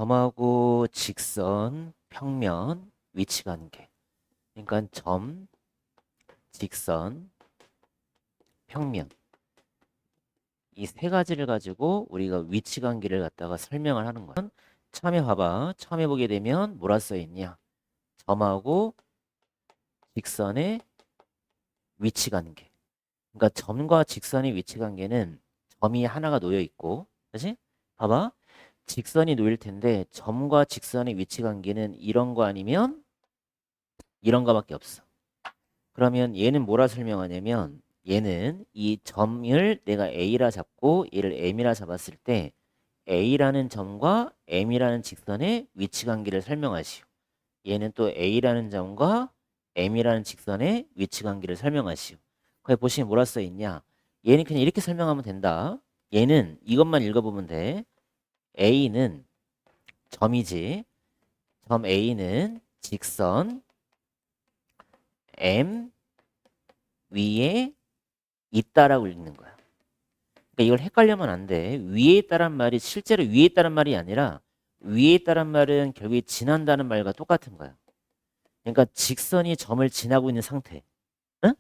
점하고 직선, 평면, 위치 관계. 그러니까 점, 직선, 평면. 이 세 가지를 가지고 우리가 위치 관계를 갖다가 설명을 하는 거야. 처음에 봐봐. 처음에 보게 되면 뭐라 써 있냐? 점하고 직선의 위치 관계. 그러니까 점과 직선의 위치 관계는 점이 하나가 놓여 있고, 그렇지? 봐봐. 직선이 놓일 텐데 점과 직선의 위치 관계는 이런 거 아니면 이런 거밖에 없어. 그러면 얘는 뭐라 설명하냐면 얘는 이 점을 내가 A라 잡고 얘를 M이라 잡았을 때 A라는 점과 M이라는 직선의 위치 관계를 설명하시오. 얘는 또 A라는 점과 M이라는 직선의 위치 관계를 설명하시오. 거기 보시면 뭐라 써 있냐? 얘는 그냥 이렇게 설명하면 된다. 얘는 이것만 읽어보면 돼. A는 점이지. 점 A는 직선 M 위에 있다라고 읽는 거야. 그러니까 이걸 헷갈리면 안 돼. 위에 있다란 말이 실제로 위에 있다란 말이 아니라 위에 있다란 말은 결국에 지난다는 말과 똑같은 거야. 그러니까 직선이 점을 지나고 있는 상태. 응?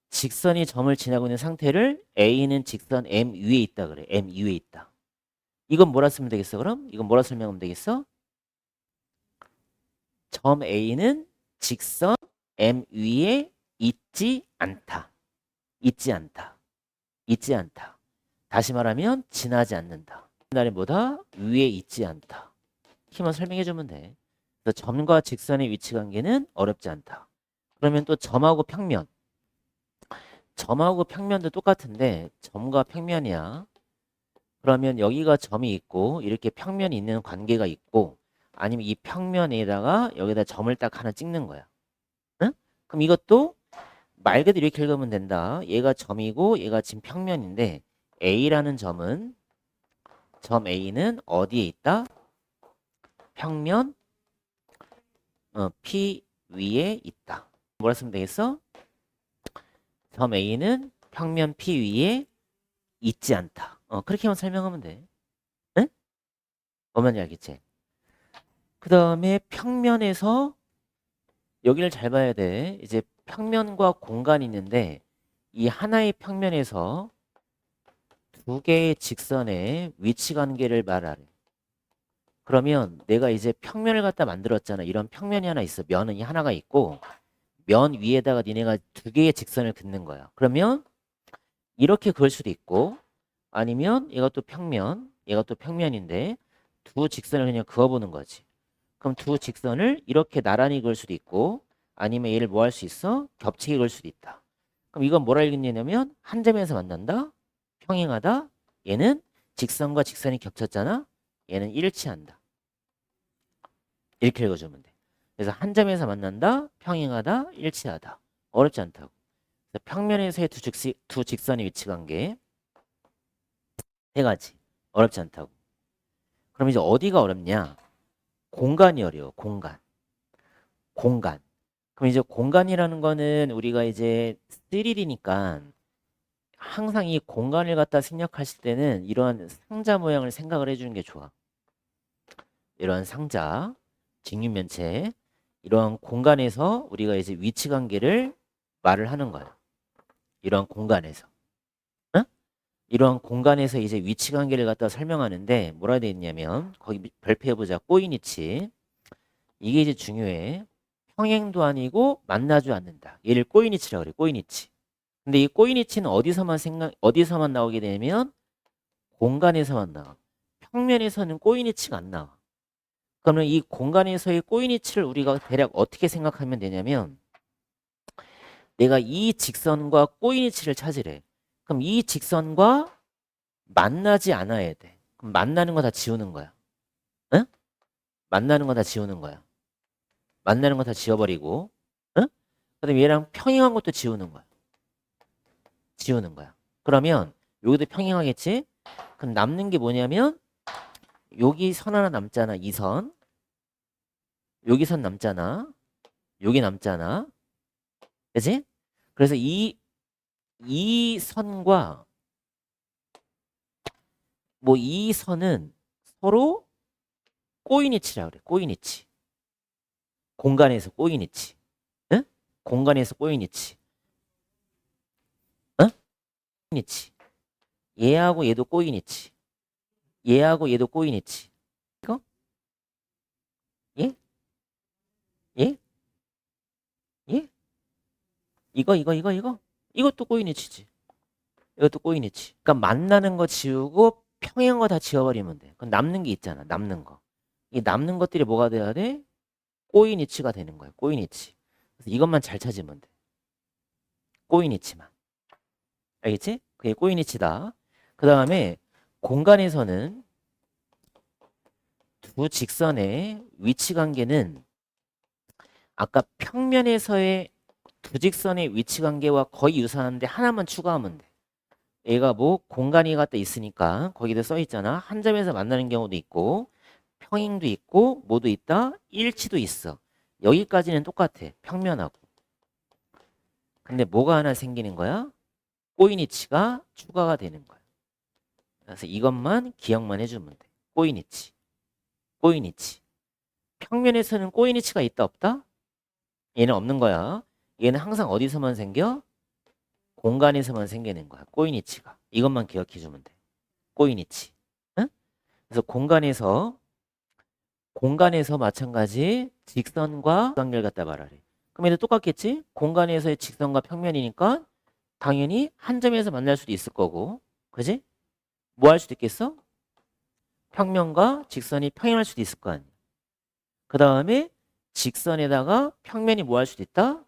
직선이 점을 지나고 있는 상태를 A는 직선 M 위에 있다 그래. M 위에 있다. 이건 뭐라 쓰면 되겠어? 그럼 이건 뭐라 설명하면 되겠어? 점 A는 직선 M 위에 있지 않다. 있지 않다. 있지 않다. 다시 말하면 지나지 않는다. 날이 뭐다? 위에 있지 않다. 이렇게만 설명해 주면 돼. 그래서 점과 직선의 위치 관계는 어렵지 않다. 그러면 또 점하고 평면. 점하고 평면도 똑같은데 점과 평면이야. 그러면 여기가 점이 있고 이렇게 평면이 있는 관계가 있고 아니면 이 평면에다가 여기다 점을 딱 하나 찍는 거야. 응? 그럼 이것도 말 그대로 이렇게 읽으면 된다. 얘가 점이고 얘가 지금 평면인데 A라는 점은 점 A는 어디에 있다? 평면 P 위에 있다. 뭐라 쓰면 되겠어? 점 A는 평면 P 위에 있지 않다. 그렇게만 설명하면 돼. 응? 뭔 말인지 알겠지? 그 다음에 평면에서 여기를 잘 봐야 돼. 이제 평면과 공간이 있는데 이 하나의 평면에서 두 개의 직선의 위치 관계를 말하래. 그러면 내가 이제 평면을 갖다 만들었잖아. 이런 평면이 하나 있어. 면이 하나가 있고 면 위에다가 니네가 두 개의 직선을 긋는 거야. 그러면 이렇게 그을 수도 있고 아니면 얘가 또 평면, 얘가 또 평면인데 두 직선을 그냥 그어보는 거지. 그럼 두 직선을 이렇게 나란히 그을 수도 있고 아니면 얘를 뭐 할 수 있어? 겹치게 그을 수도 있다. 그럼 이건 뭐라 읽느냐면 한 점에서 만난다. 평행하다. 얘는 직선과 직선이 겹쳤잖아. 얘는 일치한다. 이렇게 읽어주면 돼. 그래서 한 점에서 만난다. 평행하다. 일치하다. 어렵지 않다고. 그래서 평면에서의 두 직선의 위치 관계 세 가지. 어렵지 않다고. 그럼 이제 어디가 어렵냐? 공간이 어려워. 공간. 공간. 그럼 이제 공간이라는 거는 우리가 이제 3D니까 항상 이 공간을 갖다 생략하실 때는 이러한 상자 모양을 생각을 해주는 게 좋아. 이러한 상자, 직육면체, 이러한 공간에서 우리가 이제 위치 관계를 말을 하는 거야. 이러한 공간에서. 응? 이러한 공간에서 이제 위치 관계를 갖다 설명하는데 뭐라 돼 있냐면 거기 별표해보자. 꼬인위치. 이게 이제 중요해. 평행도 아니고 만나지 않는다. 얘를 꼬인위치라고 그래. 꼬인위치. 근데 이 꼬인위치는 어디서만 나오게 되면 공간에서만 나와. 평면에서는 꼬인위치가 안 나와. 그러면 이 공간에서의 꼬인위치를 우리가 대략 어떻게 생각하면 되냐면 내가 이 직선과 꼬인위치를 찾으래. 그럼 이 직선과 만나지 않아야 돼. 그럼 만나는 거 다 지우는 거야. 응? 만나는 거 다 지우는 거야. 만나는 거 다 지워버리고, 응? 그다음에 얘랑 평행한 것도 지우는 거야. 지우는 거야. 그러면 여기도 평행하겠지? 그럼 남는 게 뭐냐면 여기 선 하나 남잖아. 이 선. 여기 선 남잖아. 여기 남잖아. 그지? 그래서 이 선과 뭐 이 선은 서로 꼬인 위치라 그래. 꼬인 위치. 공간에서 꼬인 위치. 응? 공간에서 꼬인 위치. 응? 꼬인 위치. 얘하고 얘도 꼬인 위치. 얘하고 얘도 꼬인 위치. 이거? 예? 예? 예? 이거? 이것도 꼬인 위치지. 이것도 꼬인 위치. 그러니까 만나는 거 지우고 평행한 거 다 지워버리면 돼. 그럼 남는 게 있잖아. 남는 거. 이 남는 것들이 뭐가 돼야 돼? 꼬인 위치가 되는 거야. 꼬인 위치. 그래서 이것만 잘 찾으면 돼. 꼬인 위치만. 알겠지? 그게 꼬인 위치다. 그 다음에 공간에서는 두 직선의 위치 관계는 아까 평면에서의 두 직선의 위치 관계와 거의 유사한데 하나만 추가하면 돼. 얘가 뭐 공간이 갖다 있으니까 거기다 써 있잖아. 한 점에서 만나는 경우도 있고 평행도 있고 뭐도 있다. 일치도 있어. 여기까지는 똑같아. 평면하고. 근데 뭐가 하나 생기는 거야? 꼬인 위치가 추가가 되는 거야. 그래서 이것만 기억만 해주면 돼. 꼬인 위치. 꼬인 위치. 평면에서는 꼬인 위치가 있다 없다? 얘는 없는 거야. 얘는 항상 어디서만 생겨? 공간에서만 생기는 거야. 꼬인 위치가. 이것만 기억해 주면 돼. 꼬인 위치. 응? 그래서 공간에서 마찬가지 직선과 관계를 갖다 말하래. 그럼 얘도 똑같겠지? 공간에서의 직선과 평면이니까 당연히 한 점에서 만날 수도 있을 거고. 그지? 뭐 할 수도 있겠어? 평면과 직선이 평행할 수도 있을 거 아니야. 그 다음에 직선에다가 평면이 뭐 할 수도 있다?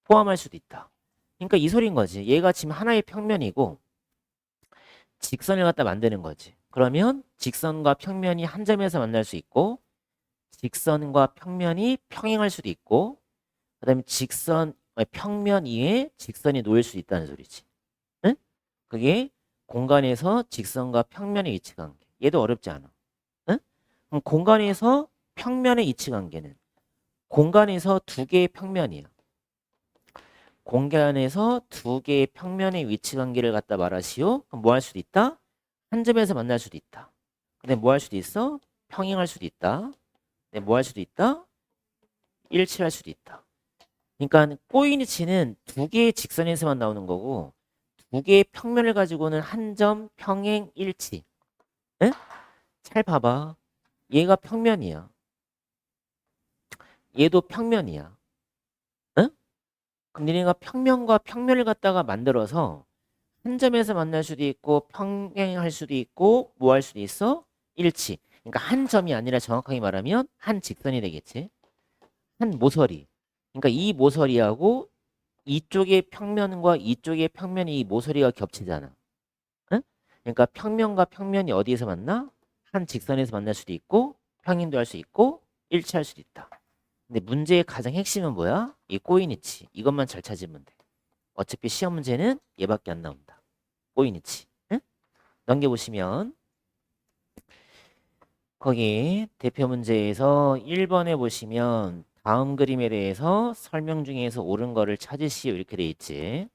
포함할 수도 있다. 그러니까 이 소리인 거지. 얘가 지금 하나의 평면이고 직선을 갖다 만드는 거지. 그러면 직선과 평면이 한 점에서 만날 수 있고 직선과 평면이 평행할 수도 있고 그다음에 평면 위에 직선이 놓일 수 있다는 소리지. 응? 그게 공간에서 직선과 평면의 위치 관계. 얘도 어렵지 않아. 응? 그럼 공간에서 평면의 위치 관계는 공간에서 두 개의 평면이야. 공간에서 두 개의 평면의 위치 관계를 갖다 말하시오. 그럼 뭐 할 수도 있다? 한 점에서 만날 수도 있다. 근데 뭐 할 수도 있어? 평행할 수도 있다. 근데 뭐 할 수도 있다? 일치할 수도 있다. 그러니까 꼬인 위치는 두 개의 직선에서만 나오는 거고 두 개의 평면을 가지고는 한 점 평행 일치. 에? 잘 봐봐. 얘가 평면이야. 얘도 평면이야. 응? 그럼 니네가 평면과 평면을 갖다가 만들어서 한 점에서 만날 수도 있고 평행할 수도 있고 뭐 할 수도 있어? 일치. 그러니까 한 점이 아니라 정확하게 말하면 한 직선이 되겠지. 한 모서리. 그러니까 이 모서리하고 이쪽의 평면과 이쪽의 평면이 이 모서리가 겹치잖아. 응? 그러니까 평면과 평면이 어디에서 만나? 한 직선에서 만날 수도 있고 평행도 할 수 있고 일치할 수도 있다. 근데 문제의 가장 핵심은 뭐야? 이 꼬인 위치. 이것만 잘 찾으면 돼. 어차피 시험 문제는 얘밖에 안 나온다. 꼬인 위치. 응? 넘겨보시면 거기 대표 문제에서 1번에 보시면 다음 그림에 대해서 설명 중에서 옳은 거를 찾으시오 이렇게 돼 있지.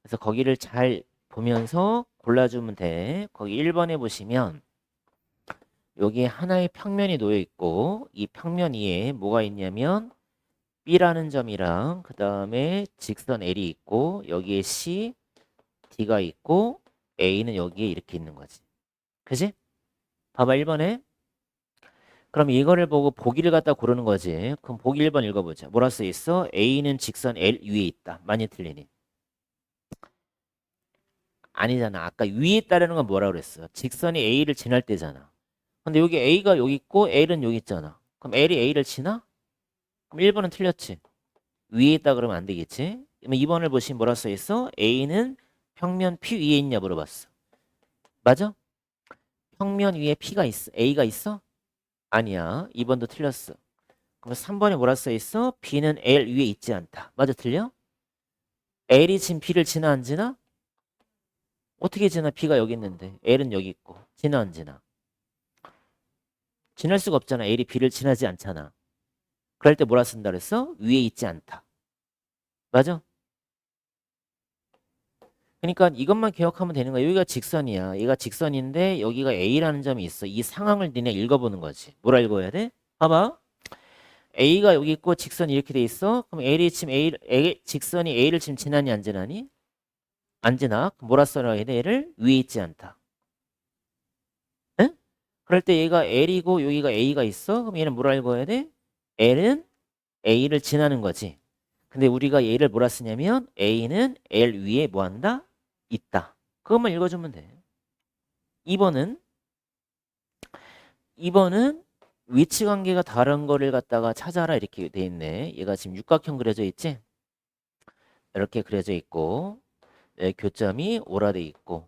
그래서 거기를 잘 보면서 골라주면 돼. 거기 1번에 보시면 여기 하나의 평면이 놓여 있고 이 평면 위에 뭐가 있냐면 B라는 점이랑 그 다음에 직선 L이 있고 여기에 C, D가 있고 A는 여기에 이렇게 있는 거지. 그지? 봐봐 1번에. 그럼 이거를 보고 보기를 갖다 고르는 거지. 그럼 보기 1번 읽어보자. 뭐라 써 있어? A는 직선 L 위에 있다. 많이 틀리니. 아니잖아. 아까 위에 있다라는 건 뭐라 그랬어? 직선이 A를 지날 때잖아. 근데 여기 A가 여기 있고 L은 여기 있잖아. 그럼 L이 A를 지나? 그럼 1번은 틀렸지. 위에 있다 그러면 안 되겠지. 그러면 2번을 보시면 뭐라 써 있어? A는 평면 P 위에 있냐 물어봤어. 맞아? 평면 위에 P가 있어. A가 있어? 아니야. 2번도 틀렸어. 그럼 3번에 뭐라 써 있어? B는 L 위에 있지 않다. 맞아? 틀려? L이 지금 B를 지나 안 지나? 어떻게 지나? B가 여기 있는데 L은 여기 있고 지나 안 지나? 지날 수가 없잖아. L이 B를 지나지 않잖아. 그럴 때 뭐라 쓴다 그랬어? 위에 있지 않다. 맞아? 그러니까 이것만 기억하면 되는 거야. 여기가 직선이야. 얘가 직선인데 여기가 A라는 점이 있어. 이 상황을 니네 읽어보는 거지. 뭐라 읽어야 돼? 봐봐. A가 여기 있고 직선이 이렇게 돼 있어. 그럼 직선이 A를 지금 지나니 안 지나니? 안 지나. 그럼 뭐라 써놔야 돼? 얘를 위에 있지 않다. 응? 그럴 때 얘가 L이고 여기가 A가 있어. 그럼 얘는 뭐라 읽어야 돼? L은 A를 지나는 거지. 근데 우리가 얘를 뭐라 쓰냐면 A는 L 위에 뭐 한다? 있다. 그것만 읽어주면 돼. 2번은 위치 관계가 다른 거를 갖다가 찾아라 이렇게 돼 있네. 얘가 지금 육각형 그려져 있지? 이렇게 그려져 있고 교점이 오라돼 있고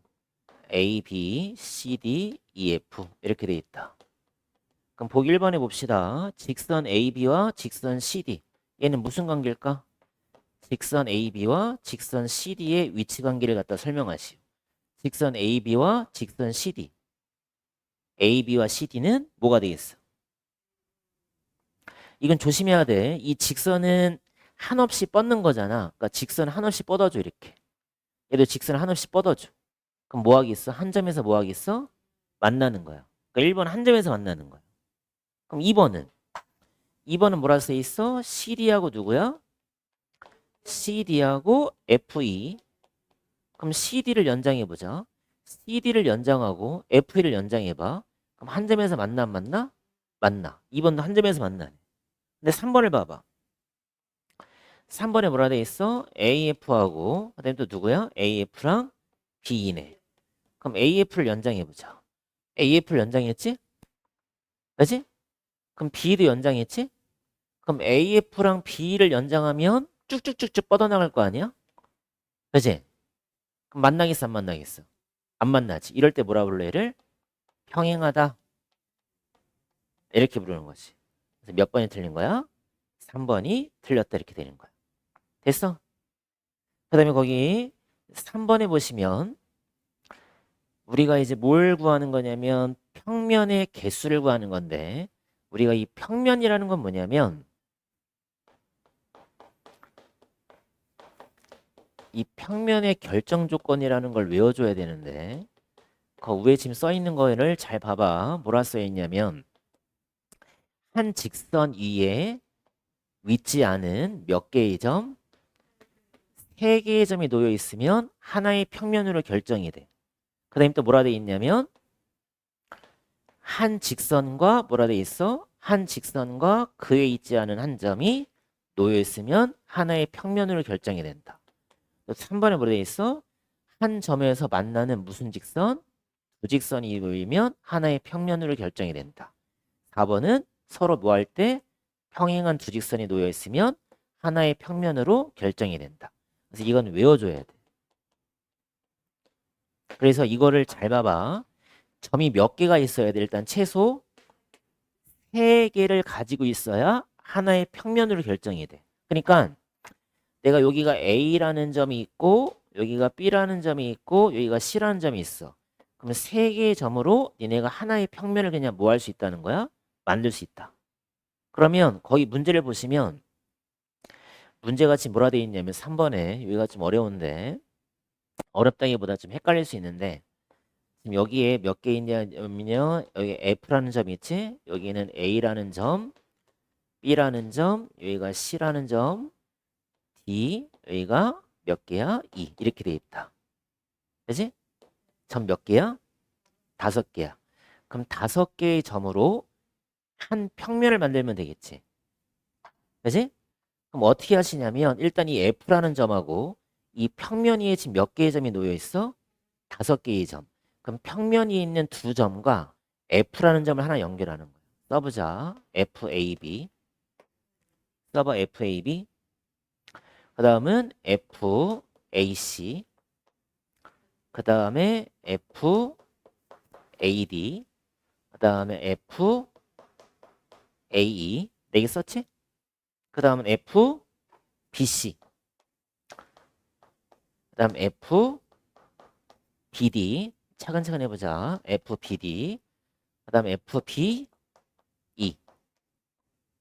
A, B, C, D, E, F 이렇게 돼 있다. 그럼 보기 1번에 봅시다. 직선 AB와 직선 CD 얘는 무슨 관계일까? 직선 AB와 직선 CD의 위치 관계를 갖다 설명하시오. 직선 AB와 직선 CD AB와 CD는 뭐가 되겠어? 이건 조심해야 돼. 이 직선은 한없이 뻗는 거잖아. 그러니까 직선 한없이 뻗어줘 이렇게. 얘도 직선 한없이 뻗어줘. 그럼 뭐 하겠어? 한 점에서 뭐 하겠어? 만나는 거야. 그러니까 1번 한 점에서 만나는 거야. 그럼 2번은 뭐라 써 있어? CD하고 누구야? CD하고 FE. 그럼 CD를 연장해보자. CD를 연장하고 FE를 연장해봐. 그럼 한 점에서 만나 안 만나? 만나. 2번도 한 점에서 만나네. 근데 3번을 봐봐. 3번에 뭐라 돼 있어? AF하고 그다음에 또 누구야? AF랑 B네. 그럼 AF를 연장해보자. AF를 연장했지? 그지? 그럼 B도 연장했지? 그럼 AF랑 B를 연장하면 쭉쭉쭉쭉 뻗어나갈 거 아니야? 그지? 그럼 만나겠어 안 만나겠어? 안 만나지. 이럴 때 뭐라 불러 얘를? 평행하다. 이렇게 부르는 거지. 그래서 몇 번이 틀린 거야? 3번이 틀렸다 이렇게 되는 거야. 됐어? 그 다음에 거기 3번에 보시면 우리가 이제 뭘 구하는 거냐면 평면의 개수를 구하는 건데 우리가 이 평면이라는 건 뭐냐면 이 평면의 결정 조건이라는 걸 외워줘야 되는데 그 위에 지금 써 있는 거를 잘 봐봐. 뭐라 써 있냐면 한 직선 위에 위치 않은 몇 개의 점? 세 개의 점이 놓여 있으면 하나의 평면으로 결정이 돼. 그 다음에 또 뭐라 돼 있냐면 한 직선과 뭐라 돼 있어? 한 직선과 그에 있지 않은 한 점이 놓여 있으면 하나의 평면으로 결정이 된다. 3번에 뭐라 돼 있어? 한 점에서 만나는 무슨 직선? 두 직선이 놓이면 하나의 평면으로 결정이 된다. 4번은 서로 뭐 할 때 평행한 두 직선이 놓여 있으면 하나의 평면으로 결정이 된다. 그래서 이건 외워줘야 돼. 그래서 이거를 잘 봐봐. 점이 몇 개가 있어야 돼? 일단 최소 3개를 가지고 있어야 하나의 평면으로 결정이 돼. 그러니까 내가 여기가 A라는 점이 있고 여기가 B라는 점이 있고 여기가 C라는 점이 있어. 그러면 3개의 점으로 니네가 하나의 평면을 그냥 뭐 할 수 있다는 거야? 만들 수 있다. 그러면 거기 문제를 보시면 문제가 지금 뭐라 되어 있냐면 3번에 여기가 좀 어려운데 어렵다기보다 좀 헷갈릴 수 있는데 지금 여기에 몇 개 있냐면요. 여기 F라는 점 있지? 여기는 A라는 점, B라는 점, 여기가 C라는 점, D, 여기가 몇 개야? 2 이렇게 돼 있다. 그지? 점 몇 개야? 5개야. 그럼 5개의 점으로 한 평면을 만들면 되겠지. 그지? 그럼 어떻게 하시냐면 일단 이 F라는 점하고 이 평면 위에 지금 몇 개의 점이 놓여 있어? 5개의 점. 그럼 평면 위에 있는 두 점과 F라는 점을 하나 연결하는 거야. 써보자. FAB. 써봐 FAB. 그 다음은 FAC. 그 다음에 FAD. 그 다음에 FAE. 4개 썼지? 그 다음은 FBC. 그 다음 FBD. 차근차근 해보자. FBD. 그 다음에 FBE.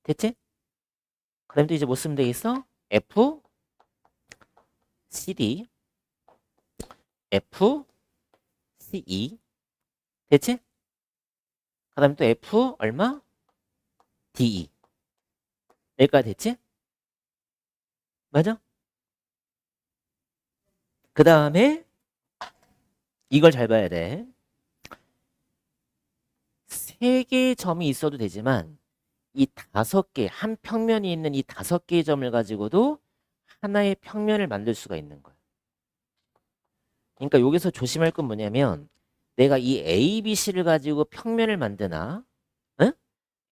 됐지? 그 다음에 또 이제 뭐 쓰면 되겠어? FCD. F, CE. 됐지? 그 다음에 또 F 얼마? DE. 여기까지 됐지? 맞아? 그 다음에 이걸 잘 봐야 돼. 세 개의 점이 있어도 되지만 이 5개, 한 평면이 있는 이 5개의 점을 가지고도 하나의 평면을 만들 수가 있는 거야. 그러니까 여기서 조심할 건 뭐냐면 내가 이 ABC를 가지고 평면을 만드나 응?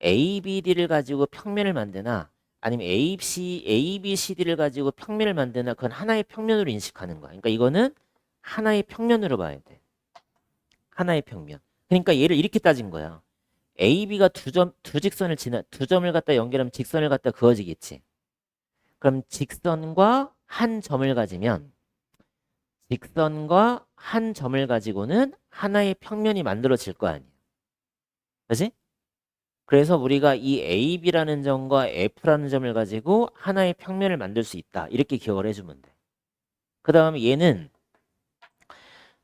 ABD를 가지고 평면을 만드나 아니면 ABCD를 가지고 평면을 만드나 그건 하나의 평면으로 인식하는 거야. 그러니까 이거는 하나의 평면으로 봐야 돼. 하나의 평면. 그러니까 얘를 이렇게 따진 거야. AB가 두 직선을 두 점을 갖다 연결하면 직선을 갖다 그어지겠지. 그럼 직선과 한 점을 가지면 직선과 한 점을 가지고는 하나의 평면이 만들어질 거 아니야. 그지? 그래서 우리가 이 AB라는 점과 F라는 점을 가지고 하나의 평면을 만들 수 있다. 이렇게 기억을 해주면 돼. 그 다음에 얘는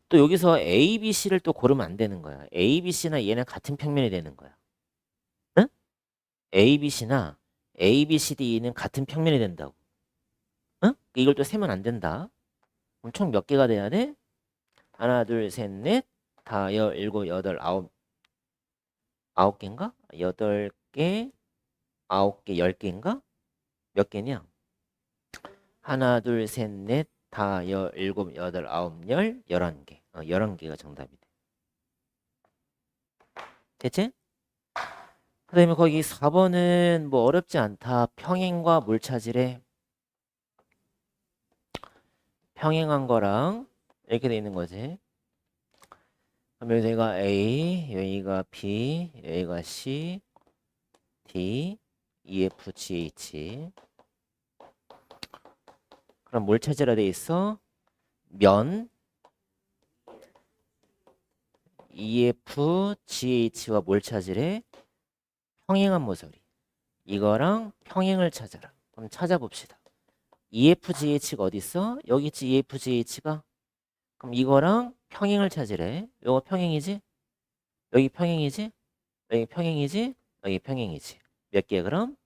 또 여기서 ABC를 또 고르면 안 되는 거야. ABC나 얘는 같은 평면이 되는 거야. 응? ABC나 ABCD는 같은 평면이 된다고. 응? 이걸 또 세면 안 된다. 그럼 총 몇 개가 돼야 돼? 하나, 둘, 셋, 넷, 다, 일곱, 여덟, 아홉 개인가? 8개, 9개, 10개인가? 몇 개냐? 하나, 둘, 셋, 넷, 다, 일곱, 여덟, 아홉, 11개. 11개가 정답이 돼. 됐지? 그 다음에 거기 4번은 뭐 어렵지 않다. 평행과 물차지래. 평행한 거랑 이렇게 돼 있는 거지. 그럼 여기가 A, 여기가 B, 여기가 C, D, EF, GH. 그럼 뭘 찾으라 돼 있어? 면 EF, GH와 뭘 찾으래? 평행한 모서리. 이거랑 평행을 찾아라. 그럼 찾아봅시다. EF, GH가 어디 있어? 여기 있지 EF, GH가. 그럼 이거랑 평행을 찾으래. 요거 평행이지? 여기 평행이지? 여기 평행이지? 여기 평행이지. 몇 개 그럼?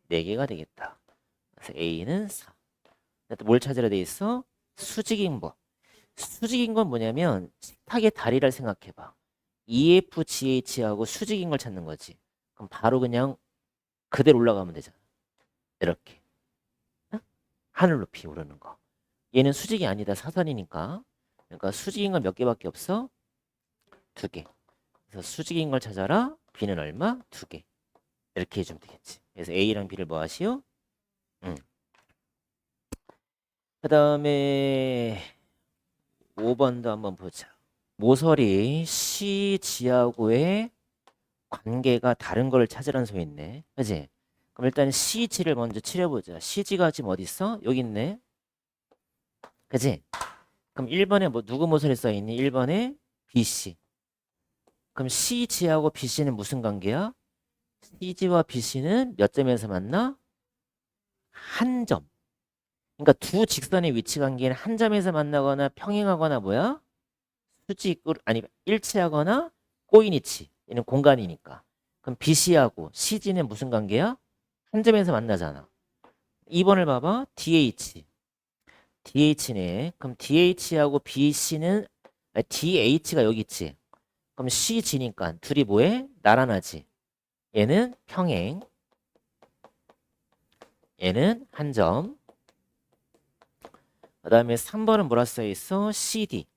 4개가 되겠다. 그래서 A는 4. 또 뭘 찾으라 돼 있어? 수직인 법. 수직인 건 뭐냐면 식탁의 다리를 생각해봐. EFGH하고 수직인 걸 찾는 거지. 그럼 바로 그냥 그대로 올라가면 되잖아. 이렇게. 응? 하늘 높이 오르는 거. 얘는 수직이 아니다. 사선이니까. 그러니까 수직인 건 몇 개밖에 없어? 2개. 그래서 수직인 걸 찾아라. B는 얼마? 2개. 이렇게 해주면 되겠지. 그래서 A랑 B를 뭐 하시오? 응. 그 다음에 5번도 한번 보자. 모서리 CG하고의 관계가 다른 걸 찾으라는 소리 있네. 그지? 그럼 일단 CG를 먼저 칠해보자. CG가 지금 어디 있어? 여기 있네. 그지? 그럼 1번에 뭐 누구 모서리 써있니? 1번에 BC. 그럼 CG하고 BC는 무슨 관계야? CG와 BC는 몇 점에서 만나? 한 점. 그러니까 두 직선의 위치 관계는 한 점에서 만나거나 평행하거나 뭐야? 수직으로 아니 일치하거나 꼬인이치. 얘는 공간이니까. 그럼 BC하고 CG는 무슨 관계야? 한 점에서 만나잖아. 2번을 봐봐. DH. DH네. 그럼 DH하고 BC는 DH가 여기 있지. 그럼 CG니까 둘이 뭐해? 나란하지. 얘는 평행. 얘는 한 점. 그 다음에 3번은 뭐라 써 있어? CD.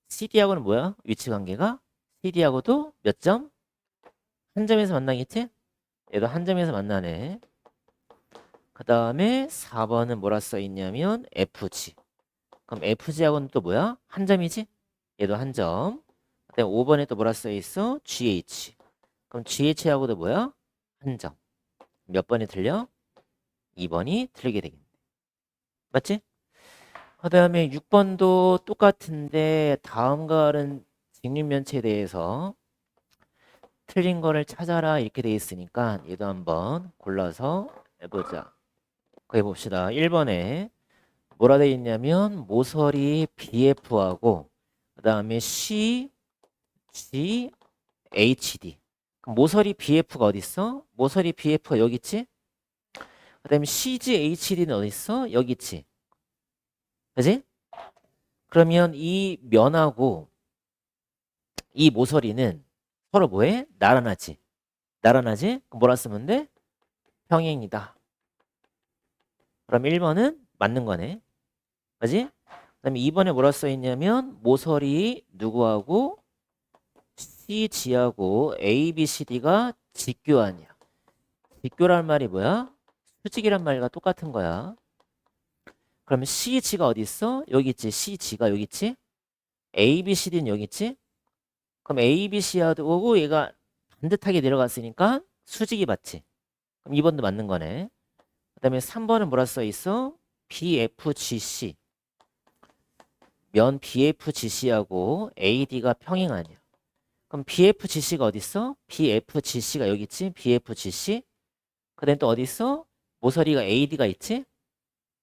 CD하고는 뭐야? 위치 관계가? CD하고도 몇 점? 한 점에서 만나겠지? 얘도 한 점에서 만나네. 그 다음에 4번은 뭐라 써 있냐면 FG. 그럼 FG하고는 또 뭐야? 한 점이지? 얘도 한 점. 그다음에 5번에 또 뭐라 써 있어? GH. 그럼 GH하고도 뭐야? 한 점. 몇 번이 틀려? 2번이 틀리게 되겠네. 맞지? 그 다음에 6번도 똑같은데 다음과 같은 직립면체에 대해서 틀린 거를 찾아라 이렇게 돼 있으니까 얘도 한번 골라서 해보자. 거기 봅시다. 1번에 뭐라 돼 있냐면 모서리 BF하고 그 다음에 C, G, HD. 그럼 모서리 BF가 어디 있어? 모서리 BF가 여기 있지? 그 다음에 CG, HD는 어디 있어? 여기 있지? 그지? 그러면 이 면하고 이 모서리는 서로 뭐해? 나란하지? 나란하지? 그럼 뭐라 쓰면 돼? 평행이다. 그럼 1번은 맞는 거네. 그지? 그 다음에 2번에 뭐라 써있냐면 모서리 누구하고 CG하고 ABCD가 직교아니야. 직교란 말이 뭐야? 수직이란 말과 똑같은 거야. 그러면 CG가 어디 있어? 여기 있지. CG가 여기 있지. ABCD는 여기 있지. 그럼 ABC하고 얘가 반듯하게 내려갔으니까 수직이 맞지. 그럼 2번도 맞는 거네. 그 다음에 3번은 뭐라 써 있어? BFGC. 면 BFGC하고 AD가 평행 아니야. 그럼 BFGC가 어디 있어? BFGC가 여기 있지? BFGC. 그 다음에 또 어디 있어? 모서리가 AD가 있지?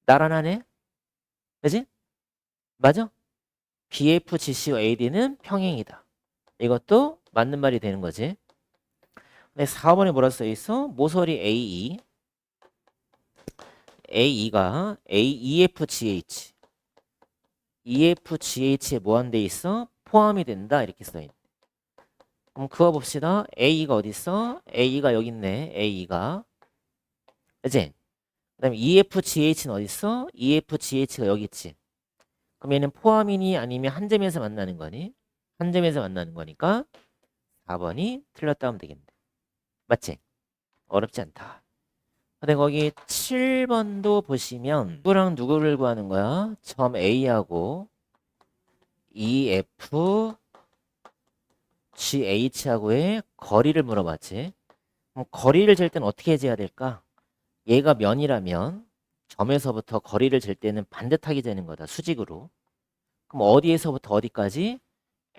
나란하네. 그지? 맞아? BFGC와 AD는 평행이다. 이것도 맞는 말이 되는 거지. 근데 4번에 뭐라 써 있어? 모서리 AE. AE가 EFGH. EFGH에 뭐 한 데 있어? 포함이 된다. 이렇게 써 있네. 그럼 그거 봅시다. A가 어디 있어? A가 여기 있네. A가. 그치? 그 다음에 EFGH는 어디 있어? EFGH가 여기 있지. 그럼 얘는 포함이니 아니면 한 점에서 만나는 거니? 한 점에서 만나는 거니까 4번이 틀렸다 하면 되겠네. 맞지? 어렵지 않다. 근데 거기 7번도 보시면 누구랑 누구를 구하는 거야? 점 A하고 EF GH하고의 거리를 물어봤지. 그럼 거리를 잴 때는 어떻게 재야 될까? 얘가 면이라면 점에서부터 거리를 잴 때는 반듯하게 재는 거다. 수직으로. 그럼 어디에서부터 어디까지?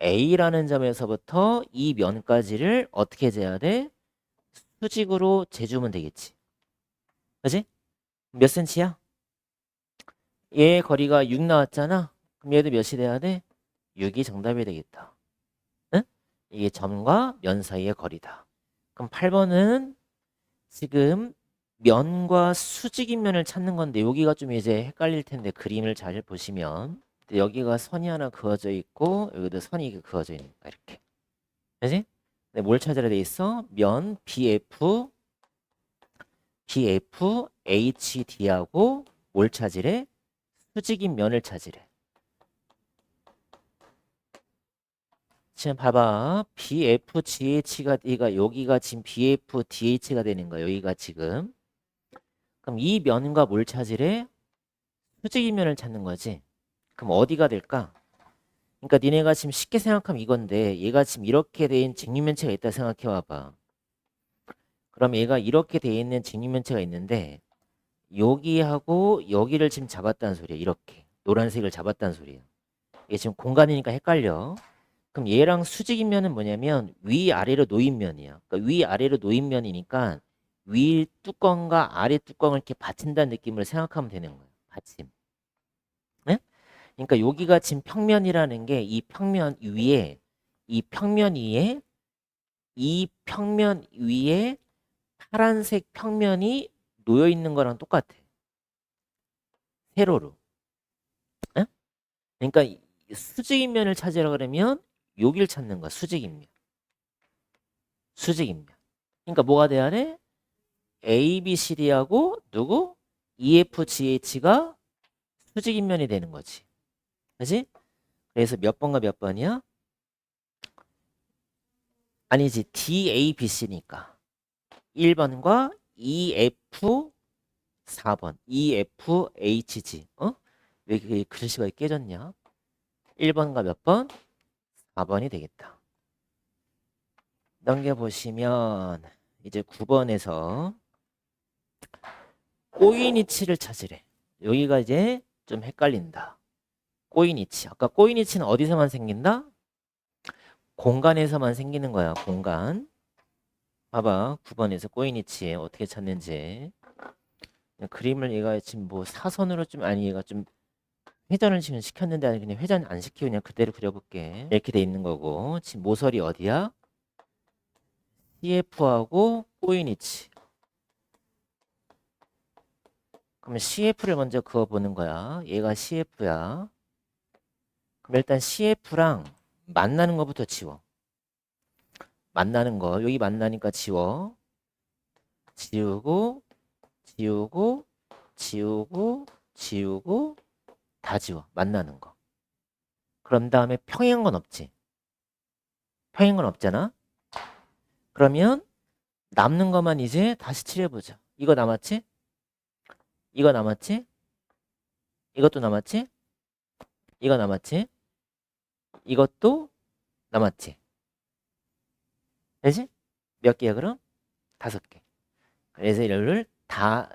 A라는 점에서부터 이 면까지를 어떻게 재야 돼? 수직으로 재주면 되겠지. 그지? 몇 센치야? 얘 거리가 6 나왔잖아. 그럼 얘도 몇이 돼야 돼? 6이 정답이 되겠다. 응? 이게 점과 면 사이의 거리다. 그럼 8번은 지금 면과 수직인 면을 찾는 건데 여기가 좀 이제 헷갈릴 텐데 그림을 잘 보시면 여기가 선이 하나 그어져 있고 여기도 선이 그어져 있는 거야 이렇게. 그지? 근데 뭘 찾으라 돼 있어? 면 BFHD하고 뭘 찾으래? 수직인 면을 찾으래. 지금 봐봐. BFGH가 여기가 지금 BFDH가 되는 거야. 여기가 지금. 그럼 이 면과 뭘 찾으래? 수직인 면을 찾는 거지. 그럼 어디가 될까? 그러니까 니네가 지금 쉽게 생각하면 이건데 얘가 지금 이렇게 된 직육면체가 있다 생각해 봐봐. 그럼 얘가 이렇게 돼 있는 직육면체가 있는데 여기하고 여기를 지금 잡았다는 소리야. 이렇게 노란색을 잡았다는 소리야. 이게 지금 공간이니까 헷갈려. 그럼 얘랑 수직인 면은 뭐냐면 위아래로 놓인 면이야. 그러니까 위아래로 놓인 면이니까 위 뚜껑과 아래 뚜껑을 이렇게 받친다는 느낌을 생각하면 되는 거야. 받침. 네? 그러니까 여기가 지금 평면이라는 게 이 평면 위에 이 평면 위에 파란색 평면이 놓여 있는 거랑 똑같아. 세로로. 네? 그러니까 수직인 면을 찾으라 그러면 여기를 찾는 거야. 수직인 면. 수직인 면. 그러니까 뭐가 돼야 돼? A, B, C, D하고 누구? E, F, G, H가 수직인면이 되는 거지. 그지? 그래서 몇 번과 몇 번이야? 아니지. D, A, B, C니까. 1번과 E, F 4번. E, F, H, G. 어? 왜 그 글씨가 깨졌냐? 1번과 몇 번? 4번이 되겠다. 넘겨보시면 이제 9번에서 꼬인이치를 찾으래. 여기가 이제 좀 헷갈린다. 꼬인이치. 아까 꼬인이치는 어디서만 생긴다? 공간에서만 생기는 거야. 공간. 봐봐. 9번에서 꼬인이치 어떻게 찾는지. 그림을 얘가 지금 뭐 사선으로 좀 아니 얘가 좀 회전을 지금 시켰는데 그냥 회전 안 시키고 그냥 그대로 그려볼게. 이렇게 돼 있는 거고 지금 모서리 어디야? CF하고 꼬인 위치. 그러면 CF를 먼저 그어보는 거야. 얘가 CF야. 그럼 일단 CF랑 만나는 거부터 지워. 만나는 거 여기 만나니까 지워. 지우고 지우고 지우고 지우고 다 지워. 만나는 거. 그런 다음에 평행한 건 없지. 평행한 건 없잖아. 그러면 남는 것만 이제 다시 칠해보자. 이거 남았지? 이거 남았지? 이것도 남았지? 이거 남았지? 이것도 남았지? 되지? 몇 개야 그럼? 5개. 그래서 이를 다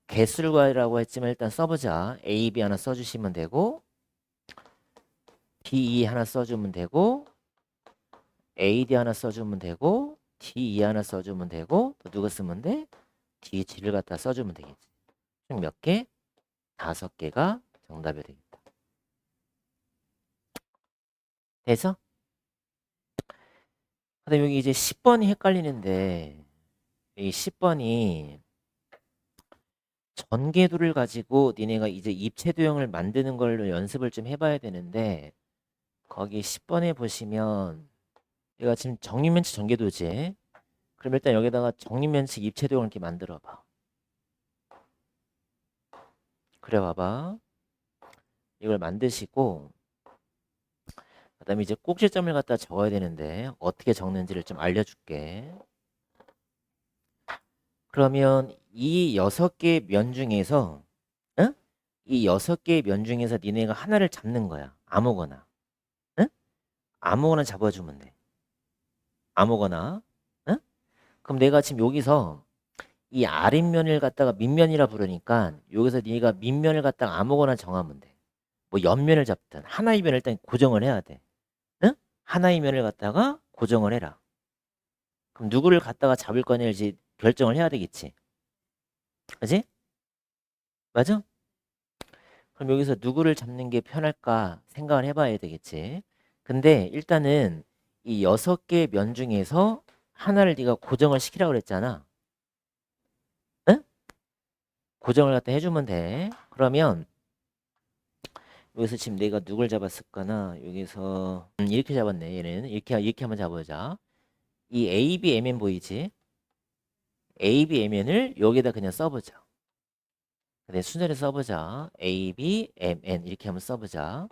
개수를 구하라고 했지만 일단 써보자. A, B 하나 써주시면 되고 B, E 하나 써주면 되고 A, D 하나 써주면 되고 D, E 하나 써주면 되고 또 누가 쓰면 돼? D, G를 갖다 써주면 되겠지. 총 몇 개? 5개가 정답이 되겠다. 돼서? 근데 여기 이제 10번이 헷갈리는데 이 10번이 전개도를 가지고 니네가 이제 입체도형을 만드는 걸로 연습을 좀 해봐야 되는데 거기 10번에 보시면 얘가 지금 정육면체 전개도지. 그럼 일단 여기다가 정육면체 입체도형을 이렇게 만들어봐. 그려봐봐. 이걸 만드시고 그 다음에 이제 꼭지점을 갖다 적어야 되는데 어떻게 적는지를 좀 알려줄게. 그러면 이 6개의 면 중에서 응? 이 6개의 면 중에서 니네가 하나를 잡는 거야. 아무거나. 응? 아무거나 잡아주면 돼. 아무거나. 응? 그럼 내가 지금 여기서 이 아랫면을 갖다가 밑면이라 부르니까 여기서 네가 밑면을 갖다가 아무거나 정하면 돼. 뭐 옆면을 잡든 하나의 면을 일단 고정을 해야 돼. 응? 하나의 면을 갖다가 고정을 해라. 그럼 누구를 갖다가 잡을 거냐를 결정을 해야 되겠지. 그지? 맞아? 그럼 여기서 누구를 잡는 게 편할까 생각을 해봐야 되겠지. 근데 일단은 이 6개의 면 중에서 하나를 네가 고정을 시키라고 그랬잖아. 응? 고정을 갖다 해주면 돼. 그러면 여기서 지금 내가 누굴 잡았을까나 여기서 이렇게 잡았네. 얘는 이렇게 한번 잡아보자. 이 ABMN 보이지? ABMN을 여기다 그냥 써보자. 근데 순서를 써보자. ABMN 이렇게 한번 써보자.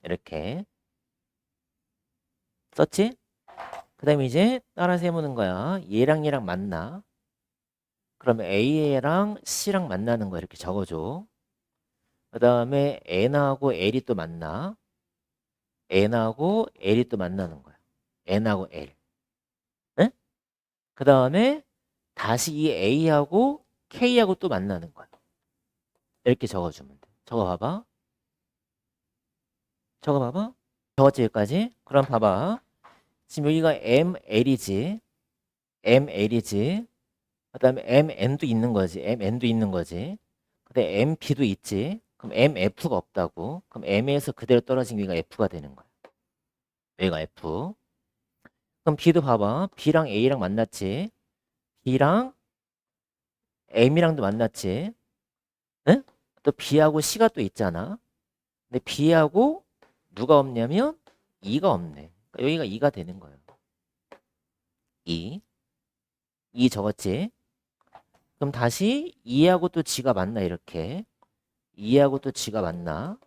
이렇게 썼지? 그 다음에 이제 따라서 해보는 거야. 얘랑 만나. 그러면 A랑 C랑 만나는 거 이렇게 적어줘. 그 다음에 N하고 L이 또 만나. N하고 L이 또 만나는 거야. N하고 L. 네? 그 다음에 다시 이 A하고 K하고 또 만나는 거야. 이렇게 적어주면 돼. 적어봐봐. 적어봐봐. 적었지 여기까지? 그럼 봐봐. 지금 여기가 ML이지. ML이지. 그 다음에 MN도 있는 거지. MN도 있는 거지. 근데 MP도 있지. 그럼 MF가 없다고. 그럼 M에서 그대로 떨어진 여기가 F가 되는 거야. 여기가 F. 그럼 B도 봐봐. B랑 A랑 만났지. B랑 M이랑도 만났지. 응? 또 B하고 C가 또 있잖아. 근데 B하고 누가 없냐면 2가 없네. 그러니까 여기가 2가 되는 거예요. 2. 2 적었지. 그럼 다시 2하고 또 G가 맞나 이렇게. 2하고 또 G가 맞나?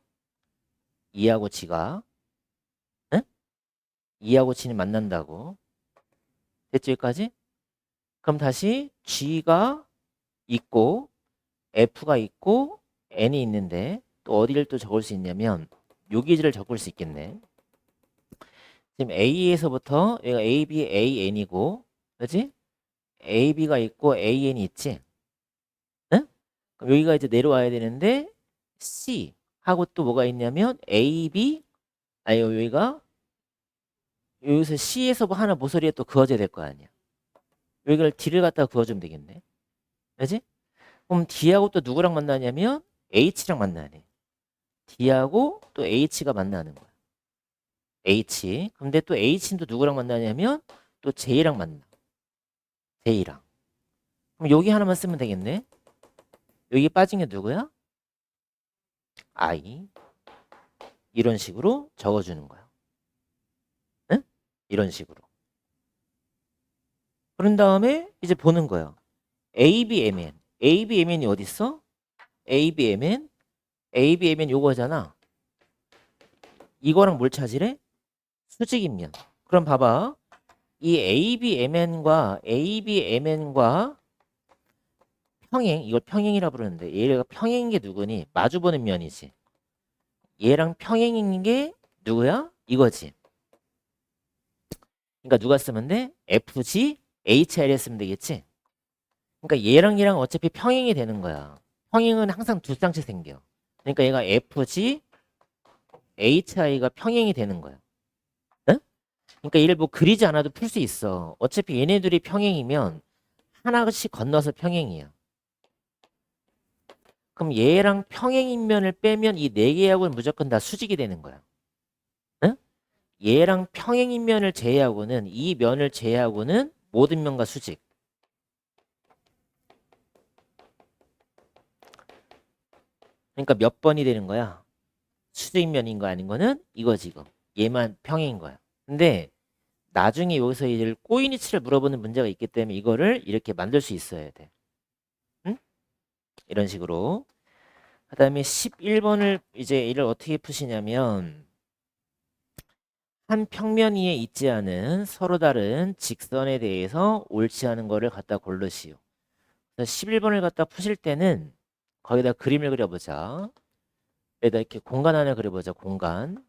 2하고 G가. 응? 2하고 G는 만난다고. 됐지 여기까지? 그럼 다시 G가 있고 F가 있고 N이 있는데 또 어디를 또 적을 수 있냐면 여기를 적을 수 있겠네. 지금 A에서부터 얘가 A, B, A, N이고 그렇지? A, B가 있고 A, N이 있지? 응? 그럼 여기가 이제 내려와야 되는데 C 하고 또 뭐가 있냐면 A, B 아니 여기서 C에서 뭐 하나 모서리에 또 그어져야 될 거 아니야. 여기를 D를 갖다가 그어주면 되겠네. 그렇지? 그럼 D하고 또 누구랑 만나냐면 H랑 만나야 돼. D하고 또 H가 만나는 거야. H. 근데 또 H는 또 누구랑 만나냐면 또 J랑 만나. J랑. 그럼 여기 하나만 쓰면 되겠네. 여기 빠진 게 누구야? I. 이런 식으로 적어주는 거야. 응? 이런 식으로. 그런 다음에 이제 보는 거야. ABMN. ABMN이 어디 있어? ABMN. ABMN 요거잖아. 이거랑 뭘 찾으래? 수직인면. 그럼 봐봐. 이 ABMN과 평행, 이걸 평행이라 부르는데 얘가 평행인 게 누구니? 마주보는 면이지. 얘랑 평행인 게 누구야? 이거지. 그러니까 누가 쓰면 돼? FG, HR에 쓰면 되겠지? 그러니까 얘랑 어차피 평행이 되는 거야. 평행은 항상 두 쌍씩 생겨. 그러니까 얘가 FG, HI가 평행이 되는 거야. 응? 그러니까 얘를 뭐 그리지 않아도 풀 수 있어. 어차피 얘네들이 평행이면 하나씩 건너서 평행이야. 그럼 얘랑 평행인 면을 빼면 이 네 개하고는 무조건 다 수직이 되는 거야. 응? 얘랑 평행인 면을 제외하고는 이 면을 제외하고는 모든 면과 수직. 그러니까 몇 번이 되는 거야? 수직면인 거 아닌 거는 이거지 이거. 얘만 평행인 거야. 근데 나중에 여기서 이제 꼬인이치를 물어보는 문제가 있기 때문에 이거를 이렇게 만들 수 있어야 돼. 응? 이런 식으로. 그다음에 11번을 이제 이를 어떻게 푸시냐면 한 평면 위에 있지 않은 서로 다른 직선에 대해서 옳지 않은 거를 갖다 고르시오. 그래서 11번을 갖다 푸실 때는 거기다 그림을 그려보자. 여기다 이렇게 공간 하나 그려보자. 공간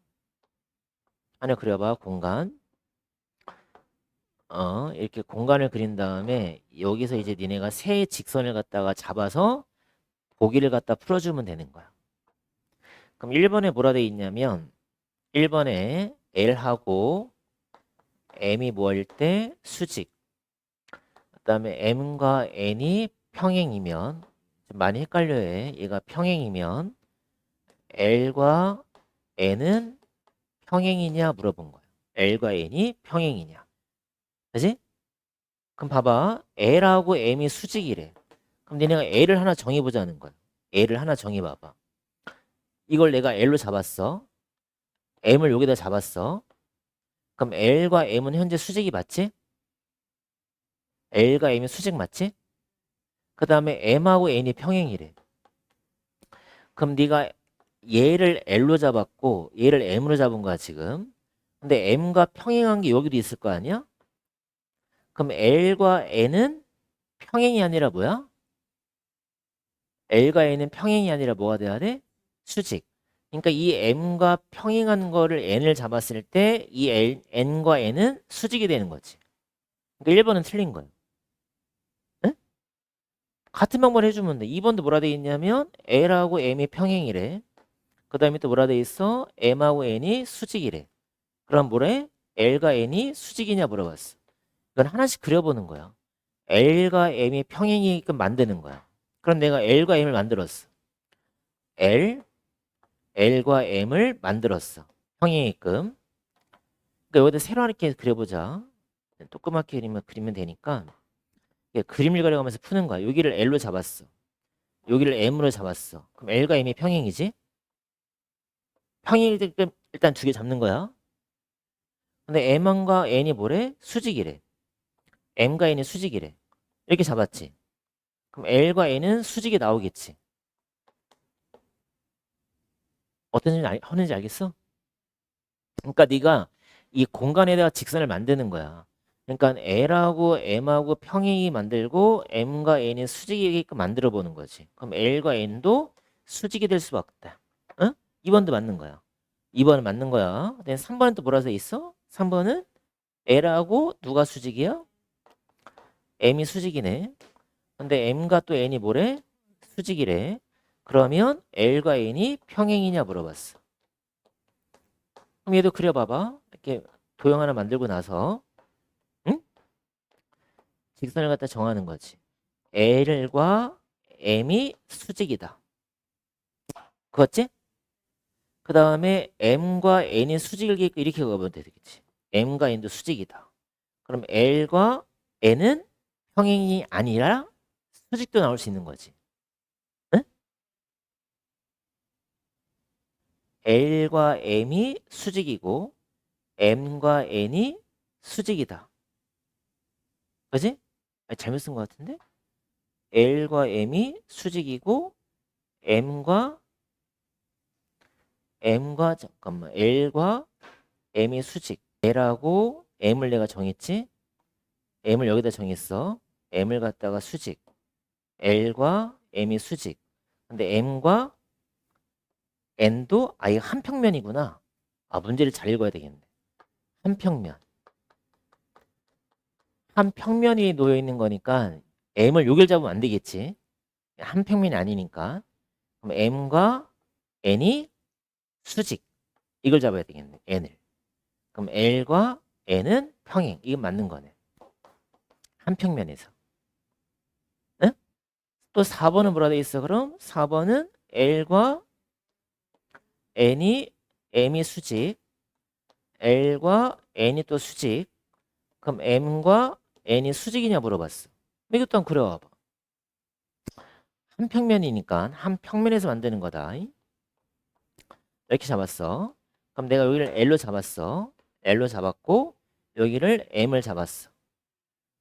하나 그려봐. 공간. 이렇게 공간을 그린 다음에 여기서 이제 니네가 세 직선을 갖다가 잡아서 보기를 갖다 풀어주면 되는 거야. 그럼 1번에 뭐라 돼 있냐면 1번에 L하고 M이 뭐일 때 수직. 그다음에 M과 N이 평행이면 좀 많이 헷갈려 해. 얘가 평행이면 L과 N은 평행이냐 물어본 거야. L과 N이 평행이냐. 그지? 그럼 봐봐. L하고 M이 수직이래. 그럼 니네가 L을 하나 정해보자는 거야. L을 하나 정해봐봐. 이걸 내가 L로 잡았어. M을 여기다 잡았어. 그럼 L과 M은 현재 수직이 맞지? L과 M이 수직 맞지? 그 다음에 M하고 N이 평행이래. 그럼 네가 얘를 L로 잡았고 얘를 M으로 잡은 거야 지금. 근데 M과 평행한 게 여기도 있을 거 아니야? 그럼 L과 N은 평행이 아니라 뭐야? L과 N은 평행이 아니라 뭐가 돼야 돼? 수직. 그러니까 이 M과 평행한 거를 N을 잡았을 때 이 N과 N은 수직이 되는 거지. 그러니까 1번은 틀린 거예요. 응? 같은 방법을 해주면 돼. 2번도 뭐라 돼 있냐면 L하고 M이 평행이래. 그 다음에 또 뭐라 돼 있어? M하고 N이 수직이래. 그럼 뭐래? L과 N이 수직이냐 물어봤어. 이건 하나씩 그려보는 거야. L과 M이 평행이게끔 만드는 거야. 그럼 내가 L과 M을 만들었어. L과 M을 만들었어. 평행이게끔. 그러니까 여기다 새로 이렇게 그려보자. 조그맣게 그리면 되니까 그림을 그려가면서 푸는 거야. 여기를 L로 잡았어. 여기를 M으로 잡았어. 그럼 L과 M이 평행이지? 평행이니까 일단 두 개 잡는 거야. 근데 M과 N이 뭐래? 수직이래. M과 N이 수직이래. 이렇게 잡았지. 그럼 L과 N은 수직이 나오겠지. 어떤 하는지 알겠어? 그러니까 네가 이 공간에다가 직선을 만드는 거야. 그러니까 L하고 M하고 평행이 만들고 M과 N이 수직이게끔 만들어 보는 거지. 그럼 L과 N도 수직이 될 수밖에 없다. 응? 2번도 맞는 거야. 2번은 맞는 거야. 근데 3번은 또 뭐라 써 있어? 3번은 L하고 누가 수직이야? M이 수직이네. 근데 M과 또 N이 뭐래? 수직이래. 그러면 L과 N이 평행이냐 물어봤어. 그럼 얘도 그려봐봐. 이렇게 도형 하나 만들고 나서 응? 직선을 갖다 정하는 거지. L과 M이 수직이다. 그었지? 그 다음에 m과 n이 수직일 이렇게 가보면 되겠지. m과 n도 수직이다. 그럼 L과 N은 평행이 아니라 수직도 나올 수 있는 거지. 응? L과 M이 수직이고 M과 N이 수직이다. 그지? 아니, 잘못 쓴 것 같은데? L과 M이 수직이고 잠깐만 L과 M이 수직. L하고 M을 내가 정했지? M을 여기다 정했어. M을 갖다가 수직. L과 M이 수직. 근데 M과 N도 아예 한 평면이구나. 아, 문제를 잘 읽어야 되겠네. 한 평면. 한 평면이 놓여 있는 거니까 M을 여길 잡으면 안 되겠지. 한 평면이 아니니까. 그럼 M과 N이 수직. 이걸 잡아야 되겠네. N을. 그럼 L과 N은 평행. 이건 맞는 거네. 한 평면에서. 응? 또 4번은 뭐라 돼 있어? 그럼 4번은 L과 N이 M이 수직. L과 N이 또 수직. 그럼 M과 N이 수직이냐 물어봤어. 이것 또한 그려와봐. 한 평면이니까 한 평면에서 만드는 거다. 이렇게 잡았어. 그럼 내가 여기를 L로 잡았어. L로 잡았고 여기를 M을 잡았어.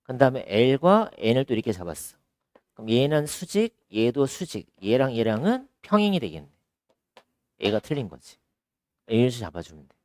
그 다음에 L과 N을 또 이렇게 잡았어. 그럼 얘는 수직, 얘도 수직. 얘랑 얘랑은 평행이 되겠네. 얘가 틀린 거지. A를 잡아주면 돼.